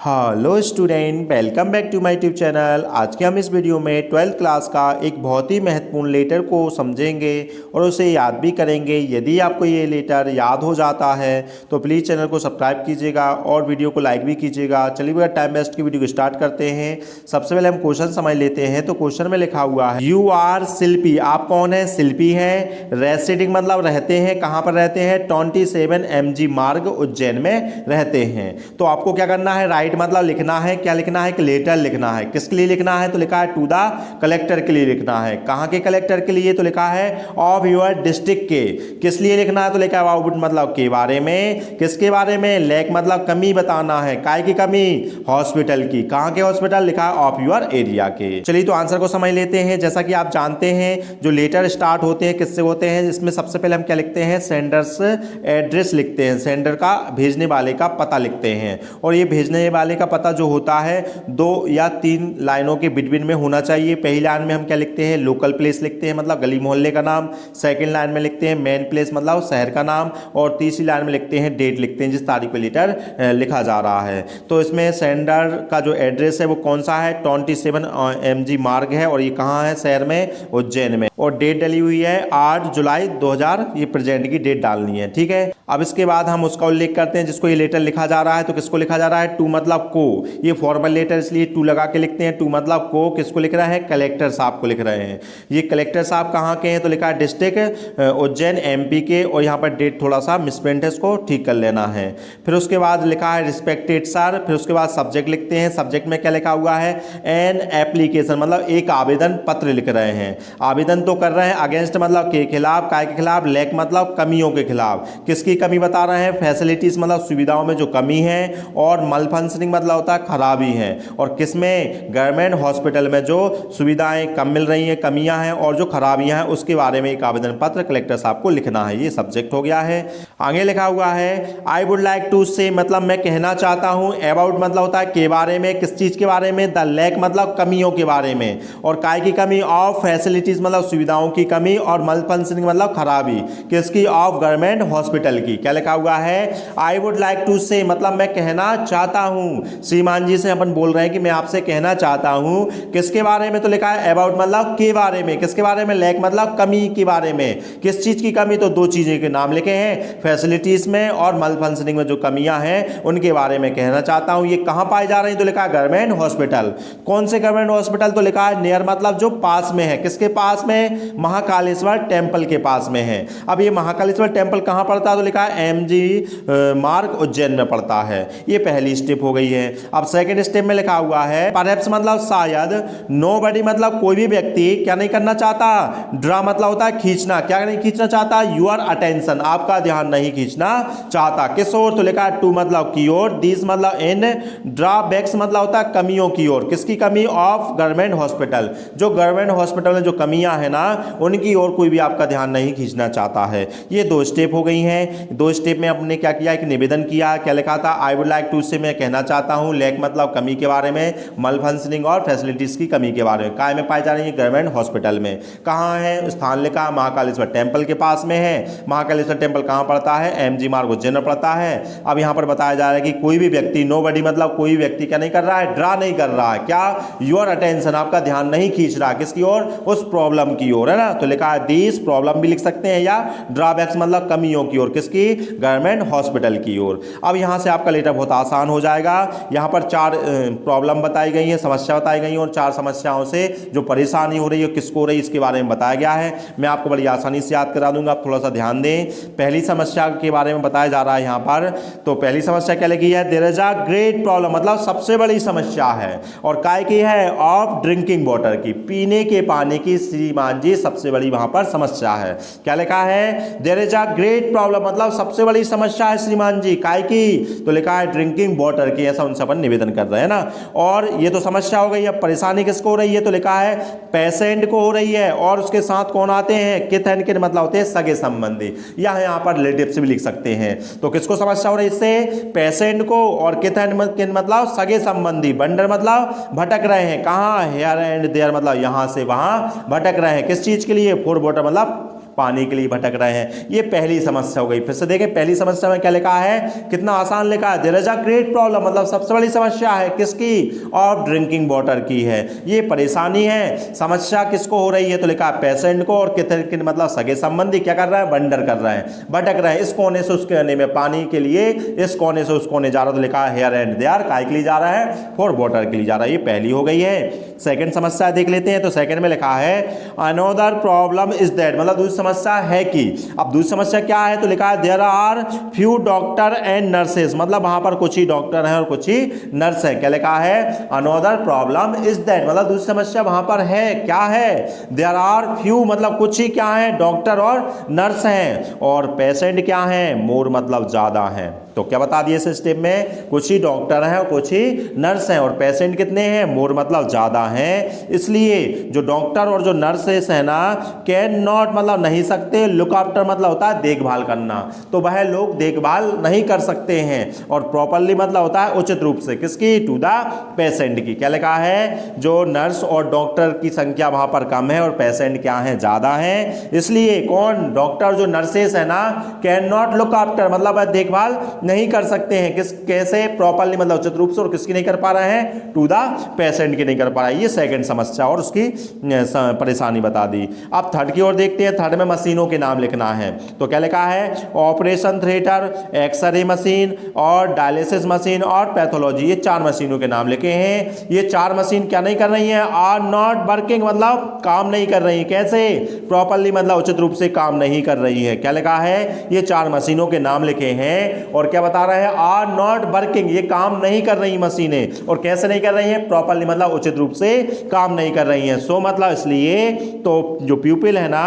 Hello student, welcome back to my YouTube channel. आज के हम इस वीडियो में 12th क्लास का एक बहुत ही महत्वपूर्ण लेटर को समझेंगे और उसे याद भी करेंगे। यदि आपको ये लेटर याद हो जाता है तो प्लीज़ चैनल को सब्सक्राइब कीजिएगा और वीडियो को लाइक भी कीजिएगा। चलिए बगैर टाइम वेस्ट की वीडियो को स्टार्ट करते हैं। सबसे पहले हम क्वेश्चन समझ लेते हैं। तो क्वेश्चन में लिखा हुआ है यू आर शिल्पी। आप कौन है? शिल्पी है। रेसिडिंग मतलब रहते हैं। कहाँ पर रहते हैं? 27 MG मार्ग उज्जैन में रहते हैं। तो आपको क्या करना है? राइट मतलब लिखना है। क्या लिखना है? कि लेटर लिखना है। किसके लिए लिखना है? तो लिखा है टू द कलेक्टर के लिए लिखना है। कहाँ के कलेक्टर के लिए? तो लिखा है ऑफ योर डिस्ट्रिक्ट के। किस लिए लिखना है? तो लिखा है अबाउट मतलब के बारे में। किसके बारे में? लैक मतलब कमी बताना है। काय की कमी? हॉस्पिटल की। कहाँ के हॉस्पिटल? लिखा है ऑफ योर एरिया के। चलिए तो आंसर को समझ लेते हैं। जैसा कि आप जानते हैं जो लेटर स्टार्ट होते हैं किससे होते हैं? इसमें सबसे पहले हम क्या लिखते हैं? सेंडर्स एड्रेस लिखते हैं। सेंडर का, भेजने वाले का पता लिखते हैं। और ये भेजने वाले का पता जो होता है 2 या 3 लाइनों के बिटवीन में होना चाहिए। पहली लाइन में हम क्या लिखते हैं? लोकल प्लेस लिखते हैं मतलब गली मोहल्ले का नाम। सेकंड लाइन में लिखते हैं मेन प्लेस मतलब शहर का नाम। और तीसरी लाइन में लिखते हैं डेट लिखते हैं जिस तारीख पे लेटर लिखा जा रहा है। तो इसमें सेंडर का जो एड्रेस है वो कौन सा है? 27 MG मार्ग है और ये कहाँ है? शहर में, उज्जैन में। और डेट डली हुई है 8 जुलाई 2000। ये प्रेजेंट की डेट डालनी है। ठीक है। अब इसके बाद हम उसका उल्लेख करते हैं जिसको ये लेटर लिखा जा रहा है। तो किसको लिखा जा रहा है? टू मतलब को। ये फॉर्मल लेटर इसलिए टू लगा के लिखते हैं। टू मतलब को। किसको लिख रहा है? कलेक्टर साहब को लिख रहे हैं। ये कलेक्टर साहब कहाँ के हैं? तो लिखा है डिस्ट्रिक्ट उज्जैन MP के। और यहाँ पर डेट थोड़ा सा मिसप्रिंट है, इसको ठीक कर लेना है। फिर उसके बाद लिखा है रिस्पेक्टेड सर। फिर उसके बाद सब्जेक्ट लिखते हैं। सब्जेक्ट में क्या लिखा हुआ है? एन एप्लीकेशन मतलब एक आवेदन पत्र लिख रहे हैं। आवेदन तो कर रहे हैं। अगेंस्ट मतलब के खिलाफ। काय के खिलाफ? लैक मतलब कमियों के खिलाफ। किसकी कमी बता रहे हैं? फैसिलिटीज मतलब सुविधाओं में जो कमी है। और मल फंक्शनिंग मतलब होता है खराबी है। और किसमें? गवर्नमेंट हॉस्पिटल में जो सुविधाएं कम मिल रही हैं, कमियां हैं और जो खराबियां हैं उसके बारे में एक आवेदन पत्र कलेक्टर साहब को लिखना है। ये सब्जेक्ट हो गया है। आगे लिखा हुआ है आई वुड लाइक टू से मतलब मैं कहना चाहता हूं। अबाउट मतलब होता है के बारे में। किस चीज के बारे में? द लैक मतलब कमियों के बारे में। और काय की कमी? ऑफ फैसिलिटीज मतलब सुविधाओं की कमी। और मल फंक्शनिंग मतलब खराबी किसकी? ऑफ गवर्नमेंट हॉस्पिटल की। क्या लिखा हुआ है? आई वुड लाइक टू से मतलब मैं कहना चाहता हूं। श्रीमान जी से अपन बोल रहे हैं कि मैं आपसे कहना चाहता हूं। किसके बारे में? तो लिखा है अबाउट मतलब के बारे में। किसके बारे में? लैक मतलब कमी के बारे में। किस चीज की कमी? तो 2 चीजें के नाम लिखे हैं, फैसिलिटीज में और मल फंक्शनिंग में जो कमियां हैं उनके बारे में कहना चाहता हूं। ये कहां पाई जा रही है? तो लिखा है गवर्नमेंट हॉस्पिटल। कौन से गवर्नमेंट हॉस्पिटल? तो लिखा है नियर मतलब जो पास में है। किसके पास में? महाकालेश्वर टेम्पल के पास में है। अब ये महाकालेश्वर टेम्पल कहां पड़ता है? तो लिखा है MG मार्ग उज्जैन में पड़ता है। ये पहली स्टेप हो गई है। अब सेकंड स्टेप में लिखा हुआ है परहैप्स मतलब शायद। नोबडी मतलब कोई भी व्यक्ति क्या नहीं करना चाहता? ड्रा मतलब होता है खींचना। क्या नहीं खींचना चाहता? यूर अटेंशन आपका ध्यान नहीं खींचना चाहता। किस ओर? तो लिखा है टू मतलब की ओर। दिस मतलब इन। ड्रा बैक्स मतलब होता है कमियों की ओर। किसकी कमी? Of government hospital. जो गवर्नमेंट हॉस्पिटल में जो कमियां है ना उनकी ओर कोई भी आपका ध्यान नहीं खींचना चाहता है। ये 2 स्टेप हो गई हैं। 2 स्टेप में हमने क्या किया? एक निवेदन किया। क्या लिखा था? आई वुड लाइक टू से मैं कहना चाहता हूं। लैक मतलब कमी के बारे में। मल फंक्शनिंग और फैसिलिटीज की कमी के बारे में। काय में पाई जा रही है? गवर्नमेंट हॉस्पिटल में। कहाँ है? स्थान लिखा महाकालेश्वर टेम्पल के पास में है। महाकालेश्वर टेम्पल कहाँ पड़ता है? MG मार्ग उज्जैन में पड़ता है। अब यहाँ पर बताया जा रहा है कि कोई भी व्यक्ति, नोबडी मतलब कोई व्यक्ति क्या नहीं कर रहा है? ड्रा नहीं कर रहा है। क्या? योर अटेंशन आपका ध्यान नहीं खींच रहा। किसकी ओर? उस प्रॉब्लम की ओर, है ना। तो लिखा है दिस प्रॉब्लम भी लिख सकते हैं या ड्रॉबैक्स मतलब कमियों की ओर। किसकी? गवर्नमेंट हॉस्पिटल की ओर। अब यहाँ से आपका लेटर बहुत आसान हो जाएगा। यहाँ पर 4 प्रॉब्लम बताई गई है, समस्या बताई गई है और 4 समस्याओं से जो परेशानी हो रही है किसको हो रही है इसके बारे में बताया गया है। मैं आपको बड़ी आसानी से याद करा दूंगा, आप थोड़ा सा ध्यान दें। पहली समस्या के बारे में बताया जा रहा है यहाँ पर। तो पहली समस्या क्या लिखी है? There is a great problem मतलब सबसे बड़ी समस्या है। और काय की है? ऑफ ड्रिंकिंग वाटर की, पीने के पानी की श्रीमान जी सबसे बड़ी वहां पर समस्या है। क्या लिखा है? There is a great problem मतलब सबसे बड़ी समस्या है श्रीमान जी। काय की? तो लिखा है ड्रिंकिंग वाटर की। ऐसा उनसे अपन निवेदन कर रहे हैं ना। और ये तो समस्या हो गई। अब परेशानी किसको हो रही है? तो लिखा है पेशेंट को हो रही है। और उसके साथ कौन आते हैं? किथ एंड किन मतलब होते हैं सगे संबंधी, या यहाँ पर रिलेटिव्स भी लिख सकते हैं। तो किसको समस्या हो रही है इससे? पेशेंट को। और किथ एंड किन मतलब सगे संबंधी। वंडर मतलब भटक रहे हैं। कहाँ? हेयर एंड देयर मतलब यहाँ से वहां भटक रहे हैं। किस चीज के लिए? फॉर वाटर मतलब पानी के लिए भटक रहे हैं। ये पहली समस्या हो गई। फिर से देखें पहली समस्या में क्या लिखा है, कितना आसान लिखा है, there is a great problem, मतलब सबसे बड़ी समस्या है किसकी, ऑफ ड्रिंकिंग वाटर की है। ये परेशानी है, समस्या किसको हो रही है, तो लिखा है पेशेंट को, और कितने मतलब सगे संबंधी क्या कर रहा है, वंडर कर रहे हैं, भटक रहे हैं इस कोने से उस कोने में, पानी के लिए इस कोने से उस कोने जा रहा है, तो लिखा है हेयर एंड देयर, काय के लिए जा रहा है, फॉर वाटर के लिए जा रहा है। ये पहली हो गई है। सेकंड समस्या देख लेते हैं, तो सेकंड में लिखा है अनदर प्रॉब्लम इज दैट, मतलब दूसरी समस्या है कि, अब दूसरी समस्या क्या है, तो लिखा है there are few doctor and nurses, मतलब वहां पर कुछ ही डॉक्टर हैं और कुछ ही नर्स है। क्या लिखा है, अनदर प्रॉब्लम इज दैट, मतलब दूसरी समस्या वहां पर है, क्या है, देयर आर फ्यू मतलब कुछ ही क्या है, डॉक्टर और नर्स हैं, और पेशेंट क्या है, मोर मतलब ज्यादा है। तो क्या बता दिए सिस्टम में, कुछ ही डॉक्टर हैं और कुछ ही नर्स हैं, और पेशेंट कितने हैं, मोर मतलब ज्यादा हैं। इसलिए जो डॉक्टर और जो नर्सेस है ना, कैन नॉट मतलब नहीं सकते, लुक आफ्टर मतलब होता है देखभाल करना, तो वह लोग देखभाल नहीं कर सकते हैं, और प्रॉपरली मतलब होता है उचित रूप से, किसकी, टू द पेशेंट की। क्या लिखा है, जो नर्स और डॉक्टर की संख्या वहां पर कम है और पेशेंट क्या है, ज्यादा है, इसलिए कौन, डॉक्टर जो नर्सेस है ना, कैन नॉट लुक आफ्टर मतलब देखभाल नहीं कर सकते हैं, किस कैसे, प्रॉपरली मतलब उचित रूप से, और किसकी नहीं कर पा रहे हैं, टू द पेशेंट की नहीं कर पा रहा है। ये सेकंड समस्या और उसकी परेशानी बता दी। अब थर्ड की ओर देखते हैं। थर्ड में मशीनों के नाम लिखना है, तो क्या लिखा है, ऑपरेशन थिएटर, एक्सरे मशीन और डायलिसिस मशीन और पैथोलॉजी, ये 4 मशीनों के नाम लिखे हैं। ये 4 मशीन क्या नहीं कर रही हैं, आर नॉट वर्किंग मतलब काम नहीं कर रही, कैसे, प्रॉपरली मतलब उचित रूप से काम नहीं कर रही है। क्या लिखा है, ये 4 मशीनों के नाम लिखे हैं, और क्या बता रहा है, आर नॉट वर्किंग, ये काम नहीं कर रही मशीनें, और कैसे नहीं कर रही हैं, प्रॉपरली मतलब उचित रूप से काम नहीं कर रही हैं। सो मतलब इसलिए, तो जो प्यूपिल है ना,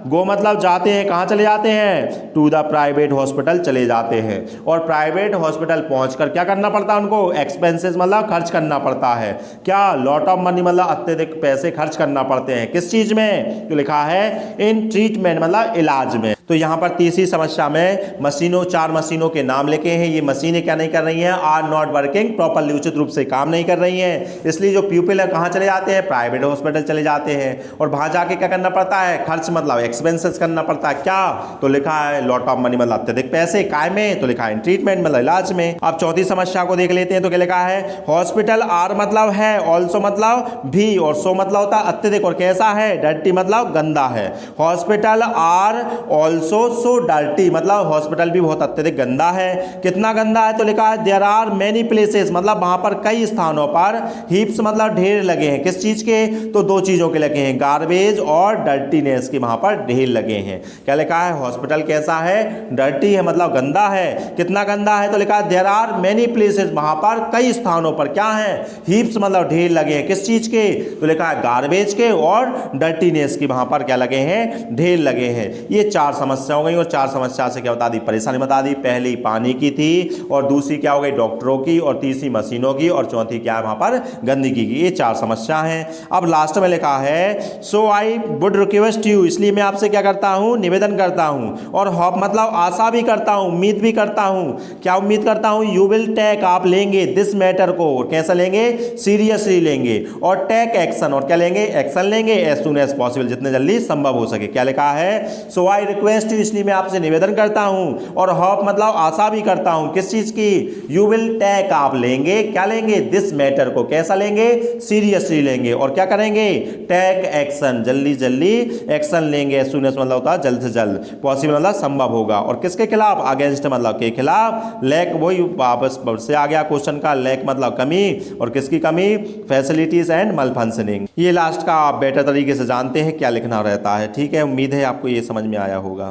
गो मतलब जाते हैं, कहां चले जाते हैं, टू द प्राइवेट हॉस्पिटल चले जाते हैं, और प्राइवेट हॉस्पिटल पहुंचकर क्या करना पड़ता है उनको, एक्सपेंसेस मतलब खर्च करना पड़ता है, क्या, लॉट ऑफ मनी मतलब अत्यधिक पैसे खर्च करना पड़ते हैं, किस चीज में, तो लिखा है इन ट्रीटमेंट मतलब इलाज में। तो यहां पर तीसरी समस्या में मशीनों, 4 मशीनों के नाम लिखे हैं, ये मशीनें क्या नहीं कर रही हैं, आर नॉट वर्किंग, प्रॉपरली उचित रूप से काम नहीं कर रही हैं, इसलिए जो प्यूपिल है कहां चले जाते हैं, प्राइवेट हॉस्पिटल चले जाते हैं, और वहां जाके क्या करना पड़ता है, खर्च मतलब एक्सपेंसेस करना पड़ता है, क्या, तो लिखा है लॉट ऑफ मनी मतलब अत्यधिक पैसे, काय में, तो लिखा है ट्रीटमेंट मतलब इलाज में। अब चौथी समस्या को देख लेते हैं, तो क्या लिखा है, हॉस्पिटल आर मतलब है, ऑल्सो मतलब भी, और सो मतलब होता है अत्यधिक, और कैसा है, डर्टी मतलब गंदा है, hospital are also so dirty मतलब हॉस्पिटल भी बहुत अत्यधिक गंदा है, कितना गंदा है, तो लिखा है देयर आर मेनी प्लेसेस मतलब वहां पर कई स्थानों पर, हीप्स मतलब ढेर लगे हैं, किस चीज के, तो 2 चीजों के लगे हैं, गार्बेज और डर्टीनेस के वहां पर ढेर लगे हैं। क्या लिखा है, हॉस्पिटल कैसा है, डर्टी है मतलब गंदा है, कितना गंदा है, तो लिखा है देयर आर मेनी प्लेसेस वहां पर कई स्थानों पर क्या है, हीप्स मतलब ढेर लगे हैं, किस चीज के, तो लिखा है गार्बेज के और डर्टीनेस की वहां पर क्या लगे हैं, ढेर लगे हैं। ये 4 समस्या हो गई, और 4 समस्या से क्या बता दी, परेशानी बता दी। पहली पानी की थी, और दूसरी क्या हो गई, डॉक्टरों की, और तीसरी मशीनों की, और चौथी क्या है वहां पर, गंदगी की। ये 4 समस्या हैं। अब लास्ट में लिखा है सो आई वुड रिक्वेस्ट यू, इसलिए मैं आपसे क्या करता हूं, निवेदन करता हूं, और होप मतलब आशा भी करता हूं, उम्मीद भी करता हूं, क्या उम्मीद करता हूं, यू विल टेक आप लेंगे, दिस मैटर को, और कैसा लेंगे, सीरियसली लेंगे, और टेक एक्शन, और क्या लेंगे, एक्शन लेंगे, एज सून एज पॉसिबल जितने जल्दी संभव हो सके। क्या लिखा है, सो आई रिक्वेस्ट यू, इसलिए मैं आपसे निवेदन करता हूं, और होप मतलब आशा भी करता हूं, किस चीज की, यू विल टेक आप लेंगे, क्या लेंगे, दिस मैटर को, कैसा लेंगे, सीरियसली लेंगे, और क्या करेंगे, टेक एक्शन जल्दी जल्दी एक्शन लेंगे, एज सून एज मतलब होता है जल्द से जल्द, पॉसिबल मतलब संभव होगा, और किसके खिलाफ, अगेंस्ट मतलब के खिलाफ, लैक वही वापस से आ गया क्वेश्चन का, लैक मतलब कमी, और किसकी कमी, फैसिलिटीज एंड मल फंक्शनिंग। ये लास्ट का आप बेटर तरीके से जानते हैं क्या लिखना रहता है। ठीक है, उम्मीद है आपको ये समझ में आया होगा।